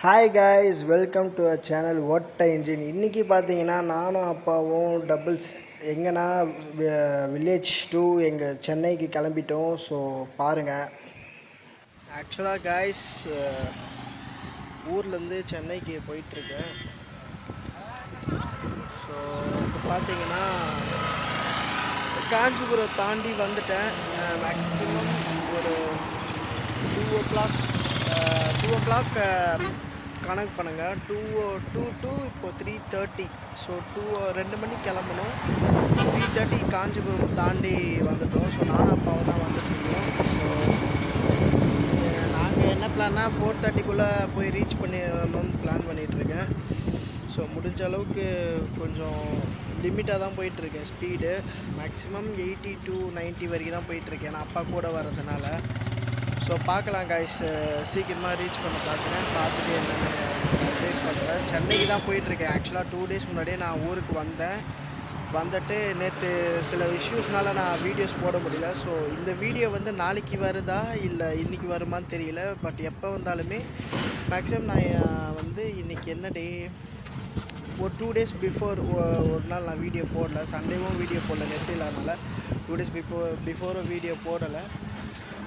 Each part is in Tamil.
Hi guys, welcome to a channel ஓட்ட இன்ஜின். இன்றைக்கி பார்த்தீங்கன்னா நானும் அப்பாவும் டபுள்ஸ் எங்கன்னா வில்லேஜ் டூ எங்கள் சென்னைக்கு கிளம்பிட்டோம். ஸோ பாருங்கள். ஆக்சுவலாக காய்ஸ், ஊர்லேருந்து சென்னைக்கு போயிட்டுருக்கேன். ஸோ இப்போ பார்த்தீங்கன்னா காஞ்சிபுரம் தாண்டி வந்துட்டேன். மேக்ஸிமம் ஒரு 2 o'clock கணக்கு பண்ணுங்கள். 2 to இப்போ 3:30. ஸோ 2 மணிக்கு கிளம்பணும். 3:30 காஞ்சிபுரம் தாண்டி வந்துட்டோம். ஸோ நானும் அப்பாவை தான் வந்துட்டுருக்கோம். ஸோ நாங்கள் என்ன பிளான்னா 4:30க்குள்ளே போய் ரீச் பண்ணிடணும்னு பிளான் பண்ணிகிட்ருக்கேன். ஸோ முடிஞ்ச அளவுக்கு கொஞ்சம் லிமிட்டாக தான் போயிட்டுருக்கேன். ஸ்பீடு மேக்ஸிமம் 80 to 90 வரைக்கும் தான் போயிட்டுருக்கேன். நான் அப்பா கூட வர்றதுனால. ஸோ பார்க்கலாம் காய்ஸ், சீக்கிரமாக ரீச் பண்ண பார்க்குறேன். பார்த்துட்டு என்னென்ன அப்டேட் பண்ணுறேன். சென்னைக்கு தான் போயிட்டுருக்கேன். ஆக்சுவலாக 2 days முன்னாடியே நான் ஊருக்கு வந்துட்டு நேற்று சில இஷ்யூஸ்னால நான் வீடியோஸ் போட முடியல. ஸோ இந்த வீடியோ வந்து நாளைக்கு வருதா இல்லை இன்றைக்கி வருமானு தெரியல. பட் எப்போ வந்தாலுமே மேக்ஸிமம் நான் வந்து இன்றைக்கி என்ன டே, ஒரு 2 days பிஃபோர் ஒரு நாள் நான் வீடியோ போடல. சண்டேவும் வீடியோ போடல, நெட் இல்லாதனால 2 days பிஃபோரும் வீடியோ போடலை.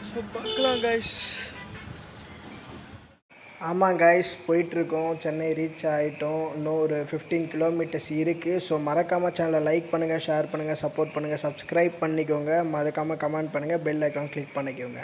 ஸோ பார்க்கலாம் கைஸ். ஆமாம் கைஸ், போயிட்டுருக்கோம். சென்னை ரீச் ஆகிட்டோம். இன்னும் ஒரு 15 kilometers இருக்குது. ஸோ மறக்காமல் சேனலை லைக் பண்ணுங்கள், ஷேர் பண்ணுங்கள், சப்போர்ட் பண்ணுங்கள், சப்ஸ்கிரைப் பண்ணிக்கோங்க. மறக்காமல் கமெண்ட் பண்ணுங்கள், பெல் ஐக்கான் கிளிக் பண்ணிக்கோங்க.